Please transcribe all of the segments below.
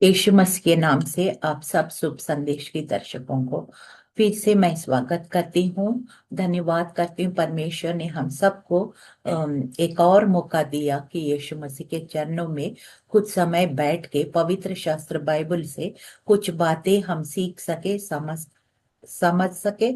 यीशु मसीह के नाम से आप सब शुभ संदेश के दर्शकों को फिर से मैं स्वागत करती हूँ। धन्यवाद करती हूँ, परमेश्वर ने हम सबको एक और मौका दिया कि यीशु मसीह के चरणों में कुछ समय बैठ के पवित्र शास्त्र बाइबल से कुछ बातें हम सीख सके, समझ सके,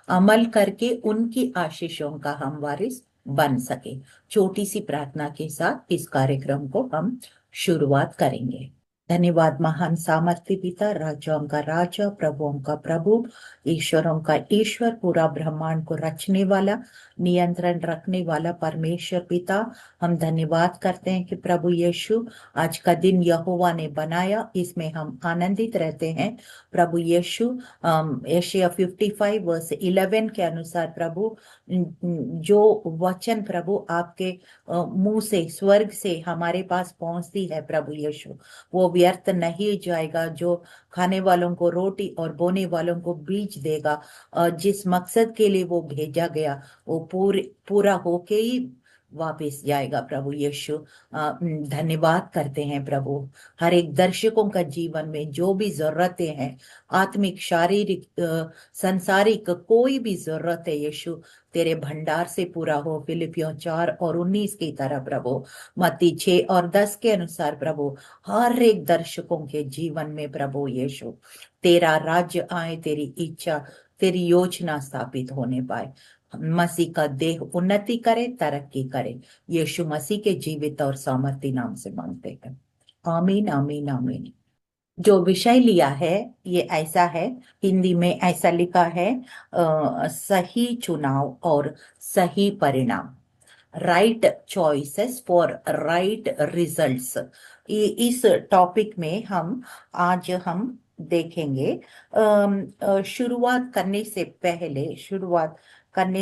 अमल करके उनकी आशीषों का हम वारिस बन सके। छोटी सी प्रार्थना के साथ इस कार्यक्रम को हम शुरुआत करेंगे। धन्यवाद महान सामर्थ्य पिता, राजाओं का राजा, प्रभुओं का प्रभु, ईश्वरों का ईश्वर, पूरा ब्रह्मांड को रचने वाला, नियंत्रण रखने वाला परमेश्वर पिता, हम धन्यवाद करते हैं कि प्रभु यीशु आज का दिन यहोवा ने बनाया, इसमें हम आनंदित रहते हैं। प्रभु यीशु यशायाह 55 वर्स 11 के अनुसार प्रभु जो वचन प्रभु आपके मुंह से, स्वर्ग से हमारे पास पहुंचती है प्रभु यीशु, वो व्यर्थ नहीं जाएगा। जो खाने वालों को रोटी और बोने वालों को बीज देगा, जिस मकसद के लिए वो भेजा गया वो पूरा होके ही वापस जाएगा प्रभु यीशु। धन्यवाद करते हैं प्रभु, हर एक दर्शकों का जीवन में जो भी जरूरतें हैं, आत्मिक, शारीरिक, संसारिक, कोई भी जरूरत है यीशु, तेरे भंडार से पूरा हो। फिलिपियों 4:19 की तरह प्रभु, मत्ती 6:10 के अनुसार प्रभु, हर एक दर्शकों के जीवन में प्रभु यीशु तेरा राज्य आए, तेरी इच्छा, तेरी योजना स्थापित होने पाए। मसीह का देह उन्नति करे, तरक्की करे। यीशु मसीह के जीवित और सामर्थ्य नाम से मांगते हैं, आमीन आमीन आमीन। जो विषय लिया है ये ऐसा है, हिंदी में ऐसा लिखा है, सही चुनाव और सही परिणाम, right choices for right results. इस टॉपिक में हम आज हम देखेंगे। शुरुआत करने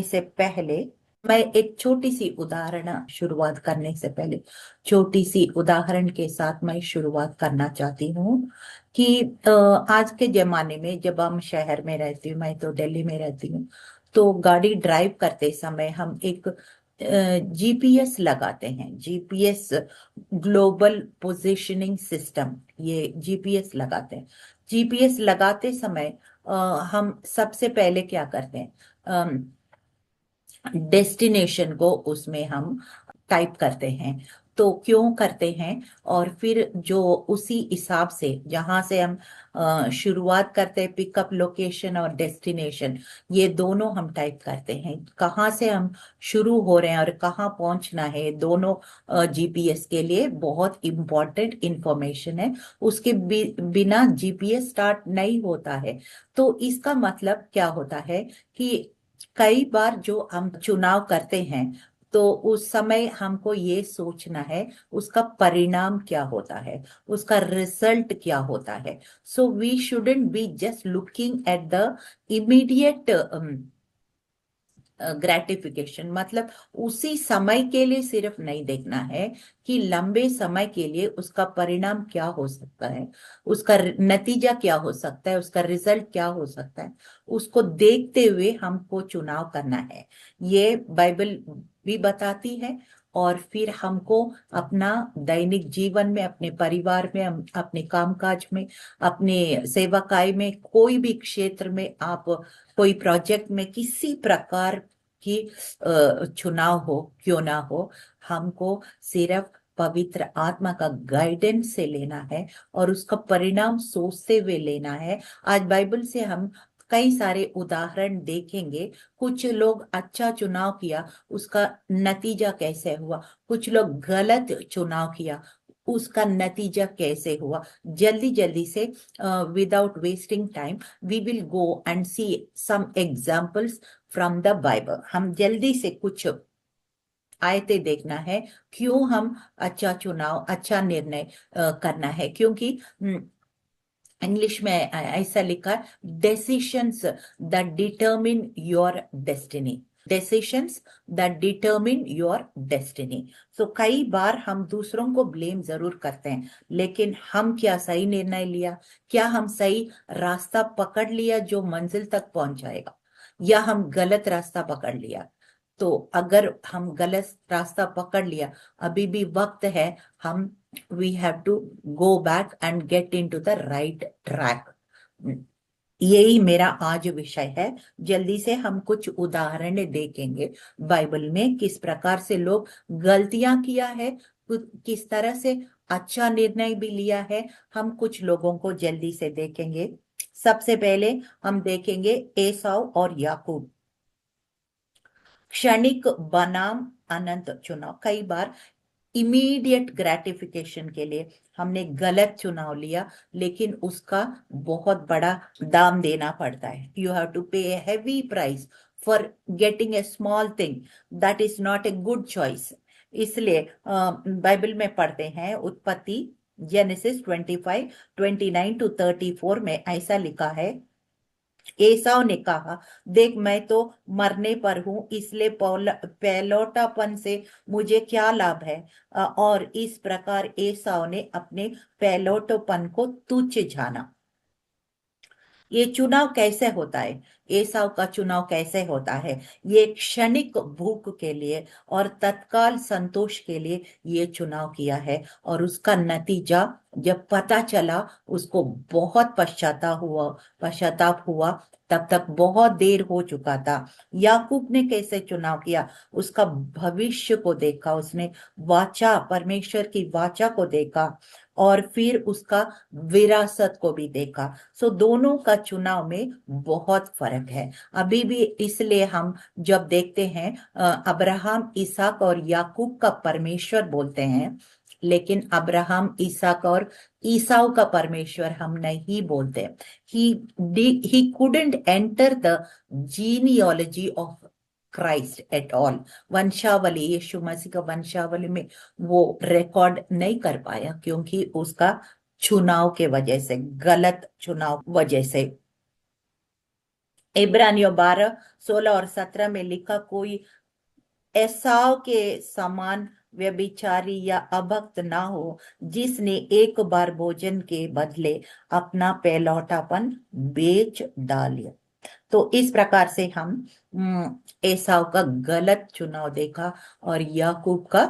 से पहले मैं एक छोटी सी उदाहरण शुरुआत करने से पहले छोटी सी उदाहरण के साथ मैं शुरुआत करना चाहती हूँ कि आज के जमाने में जब हम शहर में रहती हूँ, मैं तो दिल्ली में रहती हूँ, तो गाड़ी ड्राइव करते समय हम एक जीपीएस लगाते हैं। जीपीएस, ग्लोबल पोजीशनिंग सिस्टम, ये जीपीएस लगाते हैं। जीपीएस लगाते समय हम सबसे पहले क्या करते हैं, डेस्टिनेशन को उसमें हम टाइप करते हैं। तो क्यों करते हैं, और फिर जो उसी हिसाब से जहां से हम शुरुआत करते हैं, पिकअप लोकेशन और डेस्टिनेशन, ये दोनों हम टाइप करते हैं। कहाँ से हम शुरू हो रहे हैं और कहाँ पहुंचना है, दोनों जीपीएस के लिए बहुत इंपॉर्टेंट इंफॉर्मेशन है। उसके बिना जीपीएस स्टार्ट नहीं होता है। तो इसका मतलब क्या होता है कि कई बार जो हम चुनाव करते हैं, तो उस समय हमको ये सोचना है उसका परिणाम क्या होता है, उसका रिजल्ट क्या होता है। So we shouldn't be just looking at the immediate gratification, मतलब उसी समय के लिए सिर्फ नहीं देखना है कि लंबे समय के लिए उसका परिणाम क्या हो सकता है, उसका नतीजा क्या हो सकता है, उसका रिजल्ट क्या हो सकता है। उसको देखते हुए हमको चुनाव करना है, ये बाइबल भी बताती है। और फिर हमको अपना दैनिक जीवन में, अपने परिवार में, अपने कामकाज में, अपने सेवाकाई में, कोई भी क्षेत्र में आप कोई प्रोजेक्ट में किसी प्रकार की चुनाव हो क्यों ना हो, हमको सिर्फ पवित्र आत्मा का गाइडेंस से लेना है और उसका परिणाम सोचते हुए लेना है। आज बाइबल से हम कई सारे उदाहरण देखेंगे। कुछ लोग अच्छा चुनाव किया, उसका नतीजा कैसे हुआ, कुछ लोग गलत चुनाव किया, उसका नतीजा कैसे हुआ। जल्दी जल्दी से, without wasting time, we will go and see some examples from the Bible. हम जल्दी से कुछ आयतें देखना है, क्यों हम अच्छा चुनाव, अच्छा निर्णय करना है। क्योंकि इंग्लिश में ऐसा लिखा है, decisions that determine your destiny, decisions that determine your destiny. तो कई बार हम दूसरों को ब्लेम जरूर करते हैं, लेकिन हम क्या सही निर्णय लिया, क्या हम सही रास्ता पकड़ लिया जो मंजिल तक पहुंचाएगा, या हम गलत रास्ता पकड़ लिया। तो अगर हम गलत रास्ता पकड़ लिया, अभी भी वक्त है, हम we have to go back and get into the right track. यही मेरा आज विषय है। जल्दी से हम कुछ उदाहरण देखेंगे बाइबल में किस प्रकार से लोग गलतियां किया है, किस तरह से अच्छा निर्णय भी लिया है। हम कुछ लोगों को जल्दी से देखेंगे। सबसे पहले हम देखेंगे एसाव और याकूब। क्षणिक बनाम अनंत चुनाव। कई बार इमीडिएट ग्रेटिफिकेशन के लिए हमने गलत चुनाव लिया, लेकिन उसका बहुत बड़ा दाम देना पड़ता है। You have to pay a heavy price for getting a small thing, that is not a good choice. इसलिए बाइबल में पढ़ते हैं उत्पत्ति जेनेसिस 25:29-34 में ऐसा लिखा है। एसाव ने कहा, देख मैं तो मरने पर हूं, इसलिए पहलौठापन से मुझे क्या लाभ है। और इस प्रकार एसाव ने अपने पहलौठपन को तुच्छ जाना। ये चुनाव कैसे होता है? एसाव का चुनाव कैसे होता है? ये क्षणिक भूख के लिए और तत्काल संतोष के लिए ये चुनाव किया है, और उसका नतीजा जब पता चला उसको बहुत पश्चाताप हुआ। तब तक बहुत देर हो चुका था। याकूब ने कैसे चुनाव किया? उसका भविष्य को देखा, उसने वाचा, परमेश्वर की वाचा को देखा, और फिर उसका विरासत को भी देखा। सो दोनों का चुनाव में बहुत फर्क है अभी भी। इसलिए हम जब देखते हैं अब्राहम, इसहाक और याकूब का परमेश्वर बोलते हैं, लेकिन अब्राहम, इसहाक और ईसाऊ का परमेश्वर हम नहीं बोलते। ही couldn't enter the genealogy of Christ at all. वंशावली, यीशु मसीह का वंशावली में वो रिकॉर्ड नहीं कर पाया, क्योंकि उसका चुनाव के वजह से, गलत चुनाव वजह से। इब्रानियों 12:16 और 17 में लिखा, कोई एसाव के समान व्यभिचारी या अभक्त ना हो, जिसने एक बार भोजन के बदले अपना पहलौठापन बेच डालिया। तो इस प्रकार से हम एसाव का गलत चुनाव देखा और याकूब का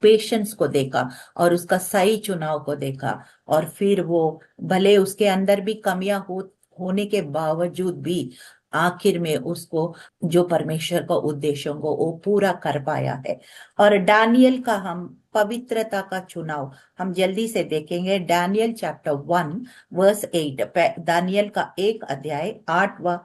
पेशेंस को देखा और उसका सही चुनाव को देखा। और फिर वो भले उसके अंदर भी कमियां होने के बावजूद भी आखिर में उसको जो परमेश्वर का उद्देश्यों को वो पूरा कर पाया है। और दानियल का हम पवित्रता का चुनाव हम जल्दी से देखेंगे। Daniel chapter 1:8। दानियल का 1 अध्याय 8वां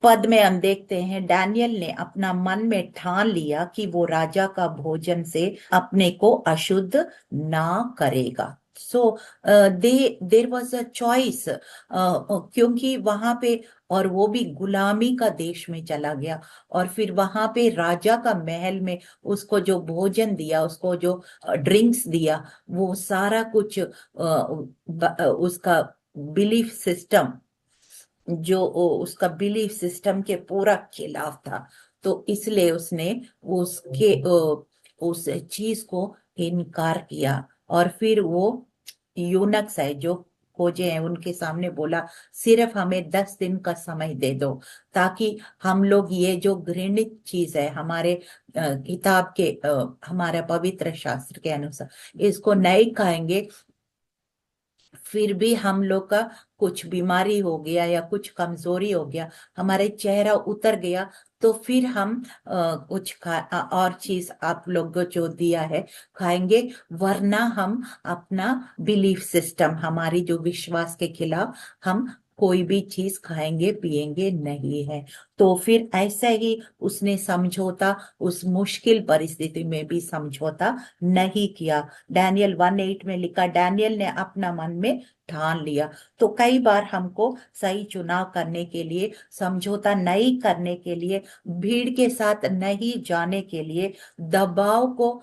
पद में हम देखते हैं, डैनियल ने अपना मन में ठान लिया कि वो राजा का भोजन से अपने को अशुद्ध ना करेगा। सो देर वॉज अ चॉइस, क्योंकि वहां पे, और वो भी गुलामी का देश में चला गया, और फिर वहां पे राजा का महल में उसको जो भोजन दिया, उसको जो ड्रिंक्स दिया, वो सारा कुछ उसका बिलीफ सिस्टम, जो उसका बिलीफ सिस्टम के पूरा खिलाफ था। तो इसलिए उसने उसके उस चीज को इनकार किया। और फिर वो यूनक्स है जो खोजे हैं, उनके सामने बोला, सिर्फ हमें 10 दिन का समय दे दो, ताकि हम लोग ये जो घृणित चीज है हमारे किताब के, हमारे पवित्र शास्त्र के अनुसार इसको नहीं खाएंगे। फिर भी हम लोग का कुछ बीमारी हो गया या कुछ कमजोरी हो गया, हमारे चेहरा उतर गया, तो फिर हम कुछ और चीज आप लोग को जो दिया है खाएंगे, वरना हम अपना बिलीफ सिस्टम, हमारी जो विश्वास के खिलाफ हम कोई भी चीज खाएंगे पिएंगे नहीं है। तो फिर ऐसा ही उसने समझौता, उस मुश्किल परिस्थिति में भी समझौता नहीं किया। डैनियल 1:8 में लिखा, डैनियल ने अपना मन में ठान लिया। तो कई बार हमको सही चुनाव करने के लिए, समझौता नहीं करने के लिए, भीड़ के साथ नहीं जाने के लिए, दबाव को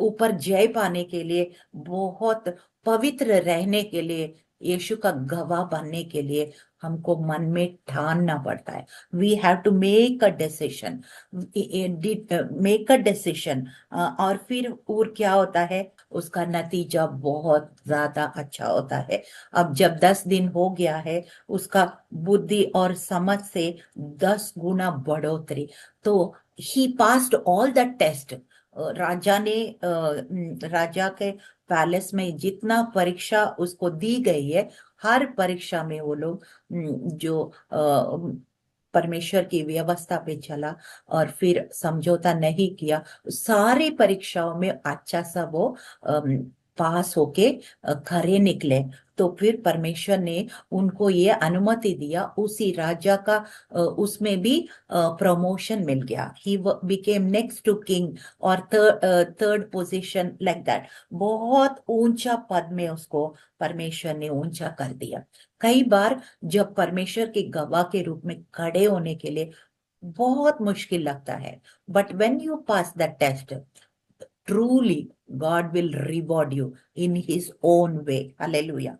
ऊपर जय पाने के लिए, बहुत पवित्र रहने के लिए, यीशु का गवाह बनने के लिए हमको मन में ठानना पड़ता है। We have to make a decision, make a decision. और फिर और क्या होता है, उसका नतीजा बहुत ज्यादा अच्छा होता है। अब जब 10 दिन हो गया है, उसका बुद्धि और समझ से 10 गुना बढ़ोतरी। तो ही पास्ड ऑल द टेस्ट। राजा ने राजा के पैलेस में जितना परीक्षा उसको दी गई है, हर परीक्षा में वो लोग जो परमेश्वर की व्यवस्था पे चला और फिर समझौता नहीं किया, सारी परीक्षाओं में अच्छा सा वो पास होके खरे निकले। तो फिर परमेश्वर ने उनको ये अनुमति दिया, उसी राजा का उसमें भी प्रमोशन मिल गया। He became next to king और थर्ड पोजीशन लाइक दैट। बहुत ऊंचा पद में उसको परमेश्वर ने ऊंचा कर दिया। कई बार जब परमेश्वर के गवाह के रूप में खड़े होने के लिए बहुत मुश्किल लगता है, but when you pass the test, truly God will reward you in his own way. Hallelujah.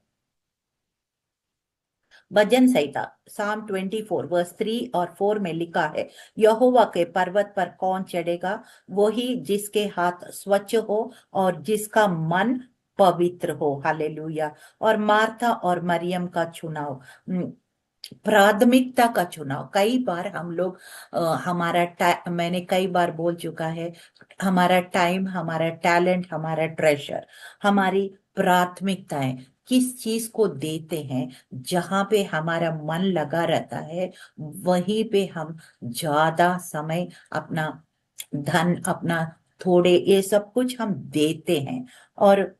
भजन संहिता साम 24 वर्स 3 और 4 में लिखा है, यहोवा के पर्वत पर कौन चढ़ेगा? वही जिसके हाथ स्वच्छ हो और जिसका मन पवित्र हो। हालेलुया। और मार्था और मरियम का चुनाव, प्राथमिकता का चुनाव। कई बार हम लोग मैंने कई बार बोल चुका है, हमारा टाइम, हमारा टैलेंट, हमारा ट्रेजर, हमारी प्राथमिकताएं किस चीज को देते हैं, जहां पे हमारा मन लगा रहता है वहीं पे हम ज्यादा समय, अपना धन, अपना थोड़े, ये सब कुछ हम देते हैं। और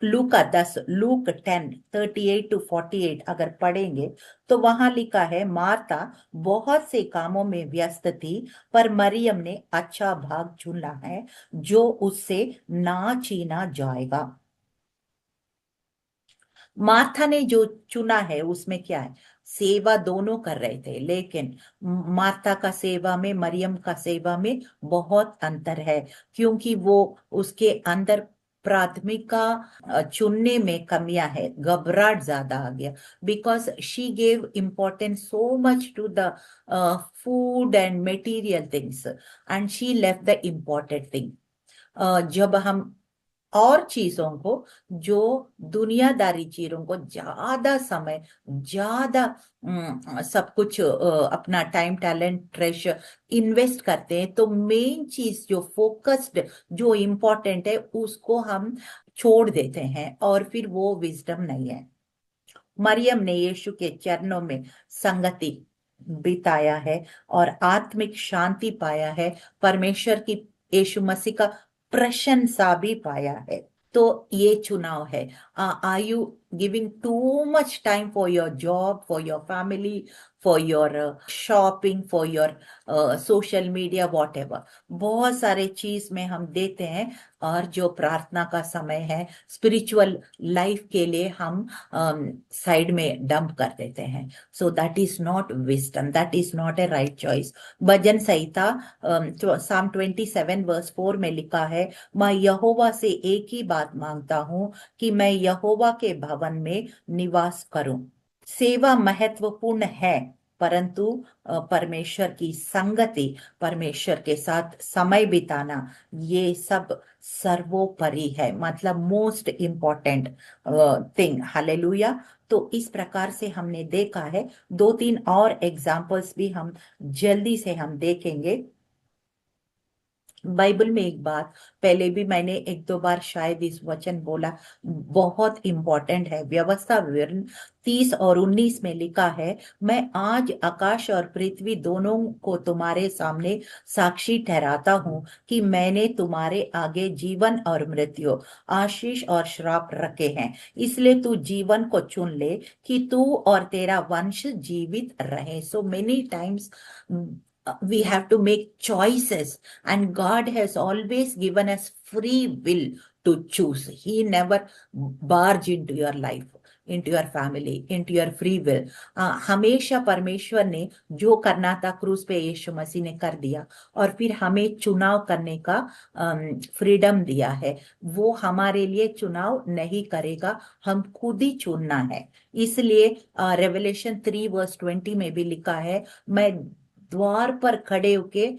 लूक 10:38-48 अगर पढ़ेंगे तो वहां लिखा है, मार्ता बहुत से कामों में व्यस्त थी, पर मरियम ने अच्छा भाग चुना है जो उससे ना छीना जाएगा। मार्था ने जो चुना है उसमें क्या है? सेवा दोनों कर रहे थे, लेकिन मार्था का सेवा में, मरियम का सेवा में बहुत अंतर है, क्योंकि वो उसके अंदर प्राथमिकता चुनने में कमियां है, घबराहट ज्यादा आ गया। Because she gave importance so much to the food and material things and she left the important thing. जब हम और चीजों को, जो दुनियादारी चीजों को ज्यादा समय, ज्यादा सब कुछ अपना टाइम, टैलेंट, ट्रेजर इन्वेस्ट करते हैं, तो मेन चीज जो फोकस्ड, जो इम्पोर्टेंट है, उसको हम छोड़ देते हैं, और फिर वो विजडम नहीं है। मरियम ने यीशु के चरणों में संगति बिताया है और आत्मिक शांति पाया है, परमेश्वर की, यीशु मसीह का प्रशंसा भी पाया है। तो ये चुनाव है। Are you giving too much time for your job, for your family, for your shopping, for your social media, whatever? बहुत सारे चीज में हम देते हैं, और जो प्रार्थना का समय है, स्पिरिचुअल लाइफ के लिए हम साइड में डंप कर देते हैं। So that is not wisdom, that is not a right choice. भजन संहिता साम 27 वर्स 4 में लिखा है, मैं यहोवा से एक ही बात मांगता हूं कि मैं यहोवा के भवन में निवास करूं। सेवा महत्वपूर्ण है, परंतु परमेश्वर की संगति, परमेश्वर के साथ समय बिताना, ये सब सर्वोपरि है, मतलब मोस्ट इम्पोर्टेंट थिंग। हालेलुया। तो इस प्रकार से हमने देखा है। दो तीन और एग्जाम्पल्स भी हम जल्दी से हम देखेंगे। बाइबल में एक बात, पहले भी मैंने एक दो बार शायद इस वचन बोला, बहुत इंपॉर्टेंट है। व्यवस्था विवरण 30 और 19 में लिखा है, मैं आज आकाश और पृथ्वी दोनों को तुम्हारे सामने साक्षी ठहराता हूँ कि मैंने तुम्हारे आगे जीवन और मृत्यु, आशीष और श्राप रखे हैं। इसलिए तू जीवन को चुन ले कि तू और तेरा वंश जीवित रहे। So many times we have to make choices, and God has always given us free will to choose. He never barge into your life, into your family, into your free will. हमेशा परमेश्वर ने जो करना था क्रूस पे यीशु मसीह ने कर दिया, और फिर हमें चुनाव करने का फ्रीडम दिया है। वो हमारे लिए चुनाव नहीं करेगा, हम खुद ही चुनना है। इसलिए रेवलेशन 3 वर्स 20 में भी लिखा है, मैं द्वार पर खड़े होके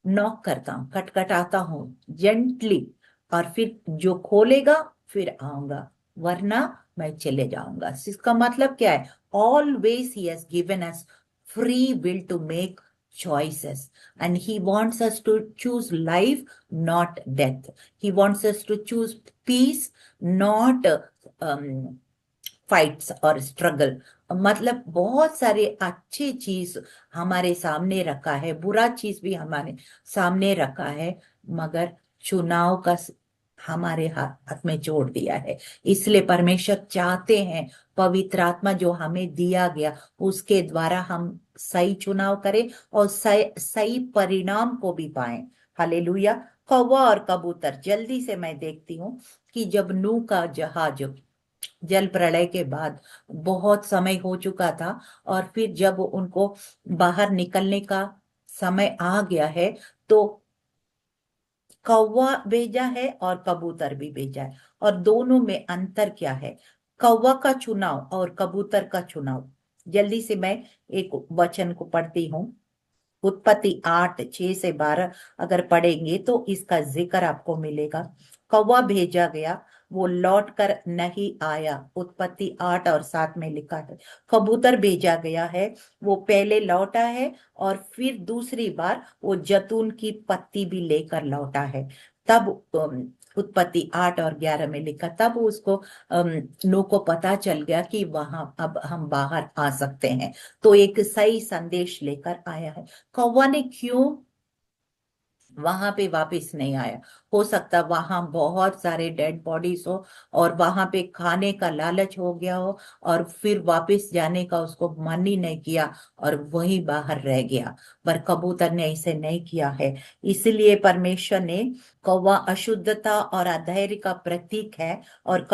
नॉक करता हूँ, खटखटाता हूँ जेंटली, और फिर जो खोलेगा फिर आऊंगा, वरना मैं चले जाऊंगा। इसका मतलब क्या है? Always he has given us free will to make choices, and he wants us to choose life, not death. He wants us to choose peace, not fights और स्ट्रगल। मतलब बहुत सारे अच्छी चीज हमारे सामने रखा है, बुरा चीज भी हमारे सामने रखा है, मगर चुनाव का हमारे हाथ में जोड़ दिया है। इसलिए परमेश्वर चाहते हैं पवित्र आत्मा जो हमें दिया गया उसके द्वारा हम सही चुनाव करें और सही परिणाम को भी पाएं। हालेलुया। कौवा और कबूतर, जल्दी से मैं देखती हूँ कि जब नूह का जहाज जल प्रलय के बाद बहुत समय हो चुका था, और फिर जब उनको बाहर निकलने का समय आ गया है, तो कौवा भेजा है और कबूतर भी भेजा है। और दोनों में अंतर क्या है? कौवा का चुनाव और कबूतर का चुनाव, जल्दी से मैं एक वचन को पढ़ती हूँ। उत्पत्ति 8:6 से 12 अगर पढ़ेंगे तो इसका जिक्र आपको मिलेगा। कौवा भेजा गया, वो लौट कर नहीं आया, उत्पत्ति 8 और 7 में लिखा है। कबूतर भेजा गया है, वो पहले लौटा है और फिर दूसरी बार वो जैतून की पत्ती भी लेकर लौटा है। तब उत्पत्ति 8 और 11 में लिखा, तब उसको नूह को पता चल गया कि वहां अब हम बाहर आ सकते हैं, तो एक सही संदेश लेकर आया है। कौवा ने क्यों वहां पे वापस नहीं आया? हो सकता वहां बहुत सारे डेड बॉडीज हो और वहां पे खाने का लालच हो गया हो, और फिर वापस जाने का उसको मन ही नहीं किया और वही बाहर रह गया। पर कबूतर ने ऐसे नहीं किया है। इसलिए परमेश्वर ने, कौवा अशुद्धता और अधैर्य का प्रतीक है, और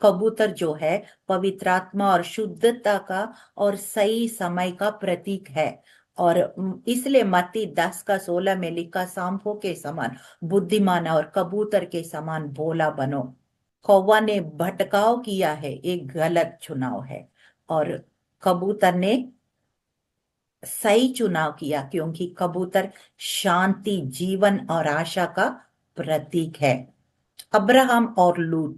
कबूतर जो है पवित्र आत्मा और शुद्धता का और सही समय का प्रतीक है। और इसलिए मत्ती 10:16 में लिखा, सांपों के समान बुद्धिमान और कबूतर के समान भोला बनो। कौवा ने भटकाव किया है, एक गलत चुनाव है, और कबूतर ने सही चुनाव किया, क्योंकि कबूतर शांति, जीवन और आशा का प्रतीक है। अब्राहम और लूत,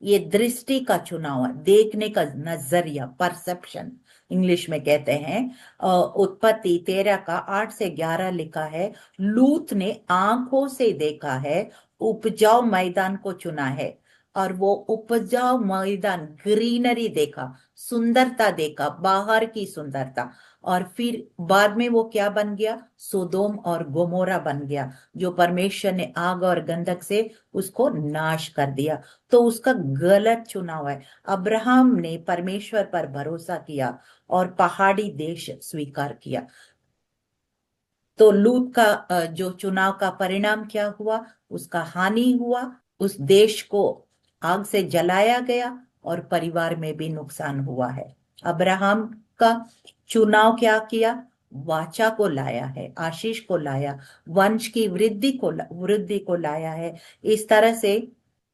ये दृष्टि का चुनाव है, देखने का नजरिया, परसेप्शन इंग्लिश में कहते हैं। उत्पत्ति 13 का 8 से 11 लिखा है, लूत ने आंखों से देखा है, उपजाऊ मैदान को चुना है। और वो उपजाऊ मैदान, ग्रीनरी देखा, सुंदरता देखा, बाहर की सुंदरता, और फिर बाद में वो क्या बन गया? सोदोम और गोमोरा बन गया, जो परमेश्वर ने आग और गंधक से उसको नाश कर दिया। तो उसका गलत चुनाव है। अब्राहम ने परमेश्वर पर भरोसा किया और पहाड़ी देश स्वीकार किया। तो लूत का जो चुनाव का परिणाम क्या हुआ? उसका हानि हुआ, उस देश को आग से जलाया गया और परिवार में भी नुकसान हुआ है। अब्राहम का चुनाव क्या किया? वाचा को लाया है, आशीष को लाया, वंश की वृद्धि को लाया है। इस तरह से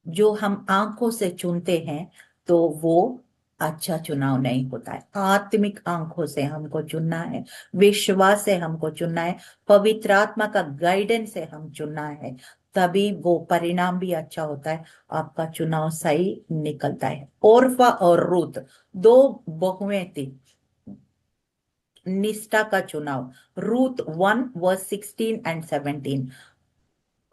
जो हम आंखों से चुनते हैं तो वो अच्छा चुनाव नहीं होता है। आत्मिक आंखों से हमको चुनना है, विश्वास से हमको चुनना है, पवित्र आत्मा का गाइडेंस से हम चुनना है, तभी वो परिणाम भी अच्छा होता है, आपका चुनाव सही निकलता है। ओर्फा और रूत, दो बहुएं थी, निष्ठा का चुनाव। Ruth 1:16 and 17।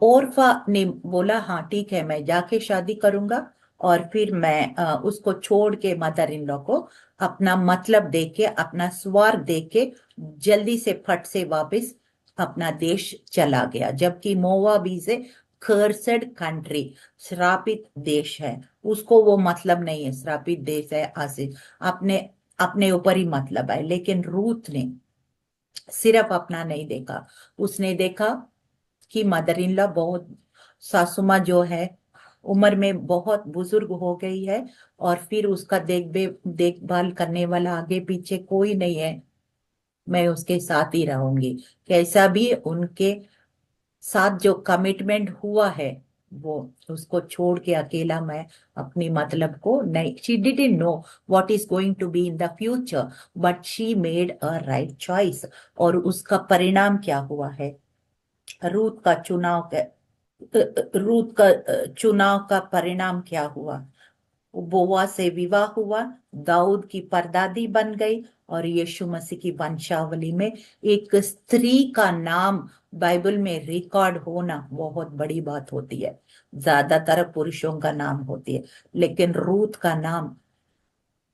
ओरफा ने बोला, हाँ ठीक है, मैं जाके शादी करूंगा, और फिर मैं उसको छोड़ के मदर इन लॉ को अपना मतलब दे के, अपना स्वार्थ दे के जल्दी से फट से वापस अपना देश चला गया। जबकि मोवाबी से कर्सड कंट्री, श्रापित देश है, उसको वो मतलब नहीं है, श्रापित देश है, आसिफ अपने अपने ऊपर ही मतलब है। लेकिन रूथ ने सिर्फ अपना नहीं देखा, उसने देखा कि मदर इन लॉ बहुत, सासू माँ जो है उम्र में बहुत बुजुर्ग हो गई है, और फिर उसका देखभाल करने वाला आगे पीछे कोई नहीं है, मैं उसके साथ ही रहूंगी। कैसा भी उनके साथ जो कमिटमेंट हुआ है, वो उसको छोड़ के अकेला मैं अपनी मतलब को नहीं, she didn't know what is going to be in the future, but she made a right choice. और उसका परिणाम क्या हुआ है? रूथ का चुनाव का रूथ का चुनाव का परिणाम क्या हुआ? बोआ से विवाह हुआ, दाऊद की परदादी बन गई, और यीशु मसीह की वंशावली में एक स्त्री का नाम बाइबल में रिकॉर्ड होना बहुत बड़ी बात होती है। ज्यादातर पुरुषों का नाम होती है, लेकिन रूथ का नाम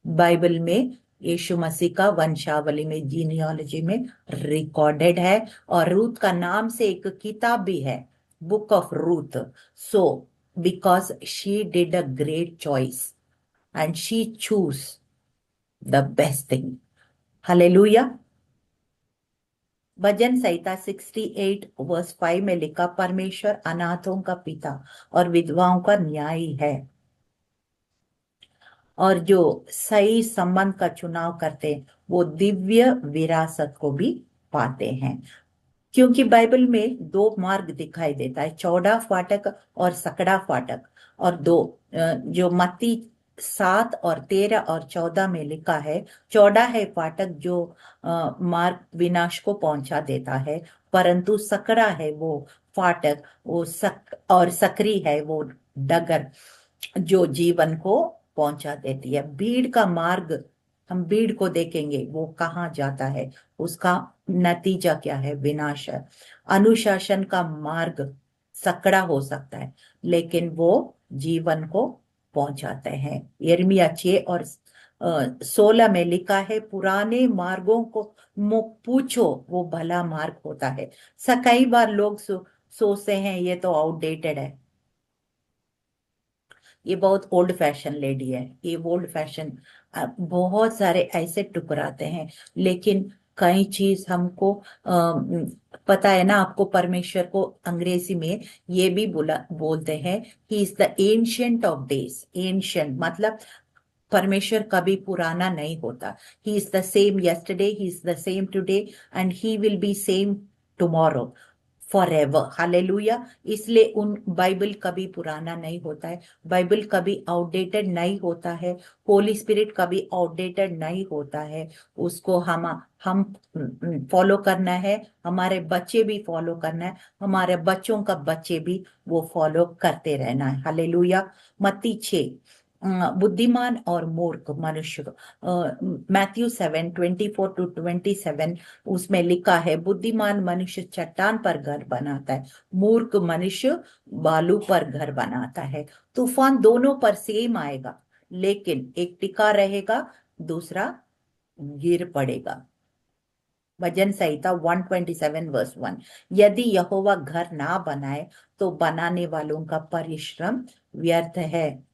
बाइबल में यीशु मसीह का वंशावली में, जीनियोलॉजी में रिकॉर्डेड है। और रूथ का नाम से एक किताब भी है, book of Ruth. So because she did a great choice and she choose the best thing. Hallelujah. भजन संहिता 68 वर्स 5 में लिखा, परमेश्वर अनाथों का पिता और विधवाओं का न्यायी है, और जो सही संबंध का चुनाव करते हैं वो दिव्य विरासत को भी पाते हैं। क्योंकि बाइबल में दो मार्ग दिखाई देता है, चौड़ा फाटक और सकड़ा फाटक। और दो जो मत्ती 7 और 13 और 14 में लिखा है, चौड़ा है फाटक जो मार्ग विनाश को पहुंचा देता है, परंतु सकड़ा है वो फाटक, वो और सकरी है वो डगर जो जीवन को पहुंचा देती है। भीड़ का मार्ग, हम भीड़ को देखेंगे वो कहाँ जाता है, उसका नतीजा क्या है, विनाश है। अनुशासन का मार्ग सकड़ा हो सकता है, लेकिन वो जीवन को पहुंचाते हैं। यिर्मयाह 6 और 16 में लिखा है, पुराने मार्गों को पूछो, वो भला मार्ग होता है। कई बार लोग सोचते हैं ये तो आउटडेटेड है, ये बहुत ओल्ड फैशन लेडी है, ये ओल्ड फैशन। बहुत सारे ऐसे टुकराते हैं, लेकिन कई चीज हमको पता है ना। आपको परमेश्वर को अंग्रेजी में ये भी बोलते हैं, he is the ancient of days. Ancient मतलब परमेश्वर कभी पुराना नहीं होता। He is the same yesterday, he is the same today, and he will be same tomorrow, for ever. Hallelujah. इसलिए उन बाइबल कभी पुराना नहीं होता है, बाइबल कभी आउटडेटेड नहीं होता है, होली स्पिरिट कभी आउटडेटेड नहीं होता है। उसको हम फॉलो करना है, हमारे बच्चे भी फॉलो करना है, हमारे बच्चों का बच्चे भी वो फॉलो करते रहना है। हालेलुया। मत्ती 6, बुद्धिमान और मूर्ख मनुष्य, मैथ्यू 7:24-27, उसमें लिखा है, बुद्धिमान मनुष्य चट्टान पर घर बनाता है, मूर्ख मनुष्य बालू पर घर बनाता है। तूफान दोनों पर सेम आएगा, लेकिन एक टिका रहेगा, दूसरा गिर पड़ेगा। भजन संहिता 127 वर्स 1, यदि यहोवा घर ना बनाए तो बनाने वालों का परिश्रम व्यर्थ है।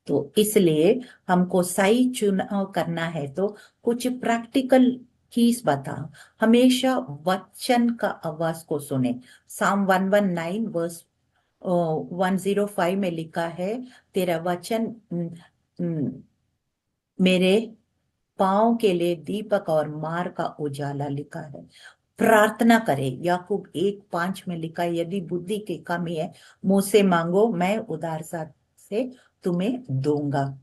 तो इसलिए हमको सही चुनाव करना है तो कुछ प्रैक्टिकल चीज बताओ। हमेशा वचन का आवाज को सुने। साम 119 वर्स 105 में लिखा है, तेरा वचन मेरे पाँव के लिए दीपक और मार्ग का उजाला लिखा है। प्रार्थना करें। याकूब 1:5 में लिखा है, यदि बुद्धि की कमी है मुझसे मांगो, मैं उदारता से तुम्हें दूंगा।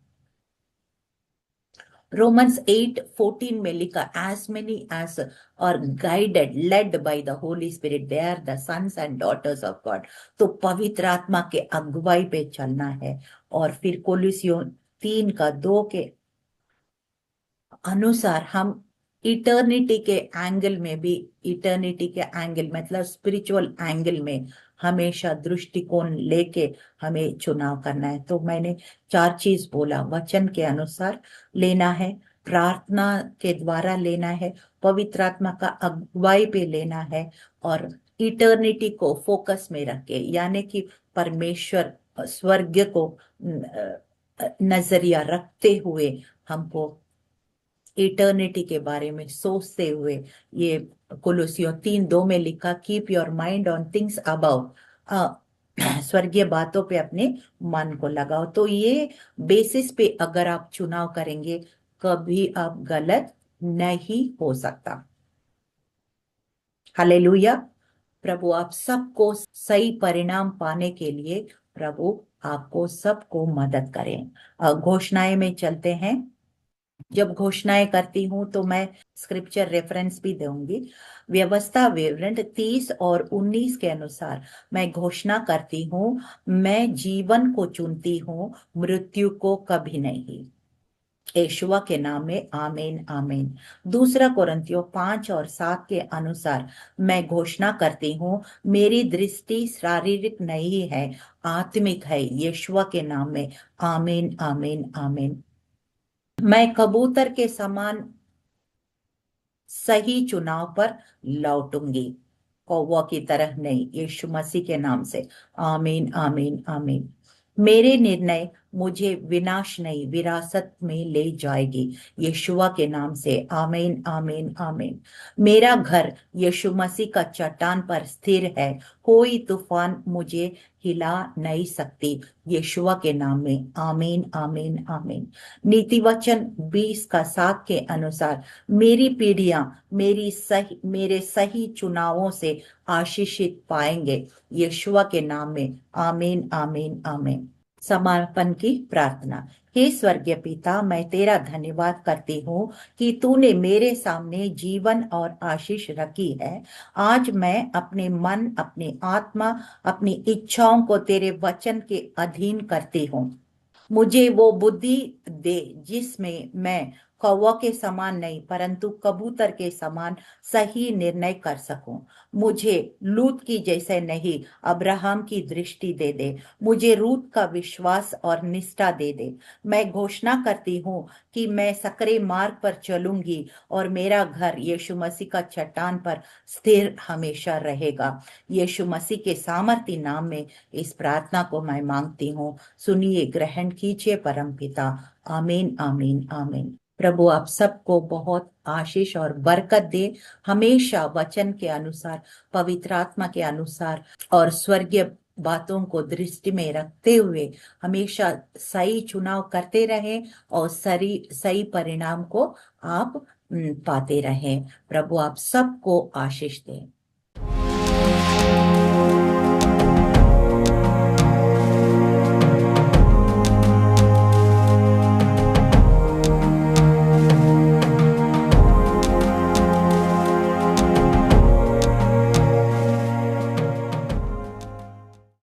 रोमन्स 8:14 में लिखा, एज मेनी एज और guided led by the Holy Spirit they are the sons and daughters of God. तो पवित्र आत्मा के अगुवाई पे चलना है। और फिर कोलोसियों 3:2 के अनुसार हम इटर्निटी के एंगल में भी, इटर्निटी के एंगल मतलब स्पिरिचुअल एंगल में हमेशा दृष्टिकोण लेके हमें चुनाव करना है। तो मैंने 4 चीज बोला, वचन के अनुसार लेना है, प्रार्थना के द्वारा लेना है, पवित्र आत्मा का अगुवाई पे लेना है, और इटर्निटी को फोकस में रख के, यानी कि परमेश्वर स्वर्ग को नजरिया रखते हुए हमको इटर्निटी के बारे में सोचते हुए, ये कोलोसियों 3:2 में लिखा, keep your mind on things above, स्वर्गीय बातों पे अपने मन को लगाओ। तो ये बेसिस पे अगर आप चुनाव करेंगे, कभी आप गलत नहीं हो सकता। हालेलुया। प्रभु आप सबको सही परिणाम पाने के लिए, प्रभु आपको सबको मदद करें। घोषणाएं में चलते हैं। जब घोषणाएं करती हूँ तो मैं स्क्रिप्चर रेफरेंस भी दूंगी। व्यवस्था विवरण 30 और 19 के अनुसार मैं घोषणा करती हूँ, मैं जीवन को चुनती हूँ, मृत्यु को कभी नहीं। यहोवा के नाम में आमीन आमीन। दूसरा कोरिन्थियों 5 और 7 के अनुसार मैं घोषणा करती हूँ, मेरी दृष्टि शारीरिक नहीं है, आत्मिक है। यहोवा के नाम में आमीन आमीन आमीन। मैं कबूतर के समान सही चुनाव पर लौटूंगी, कौवा की तरह नहीं। यीशु मसीह के नाम से आमीन आमीन आमीन। मेरे निर्णय मुझे विनाश नहीं, विरासत में ले जाएगी। यीशुआ के नाम से आमीन आमीन आमीन। मेरा घर यीशु मसीह का चट्टान पर स्थिर है, कोई तूफान मुझे हिला नहीं सकती। यीशुआ के नाम में आमीन आमीन आमीन। नीति वचन 20 का 7 के अनुसार मेरी पीढ़ियां मेरे सही चुनावों से आशीषित पाएंगे। यीशुआ के नाम में आमीन आमीन आमीन। समापन की प्रार्थना। हे स्वर्गीय पिता, मैं तेरा धन्यवाद करती हूँ कि तूने मेरे सामने जीवन और आशीष रखी है। आज मैं अपने मन, अपनी आत्मा, अपनी इच्छाओं को तेरे वचन के अधीन करती हूँ। मुझे वो बुद्धि दे जिसमें मैं कौवा के समान नहीं परंतु कबूतर के समान सही निर्णय कर सकूं। मुझे लूत की जैसे नहीं, अब्राहम की दृष्टि दे दे। मुझे रूत का विश्वास और निष्ठा दे दे। मैं घोषणा करती हूँ कि मैं सकरे मार्ग पर चलूंगी और मेरा घर यीशु मसीह का चट्टान पर स्थिर हमेशा रहेगा। यीशु मसीह के सामर्थी नाम में इस प्रार्थना को मैं मांगती हूँ। सुनिए, ग्रहण कीजिए परम पिता। आमीन आमीन आमीन। प्रभु आप सबको बहुत आशीष और बरकत दे। हमेशा वचन के अनुसार, पवित्र आत्मा के अनुसार और स्वर्गीय बातों को दृष्टि में रखते हुए हमेशा सही चुनाव करते रहें और सही सही परिणाम को आप पाते रहें। प्रभु आप सबको आशीष दें।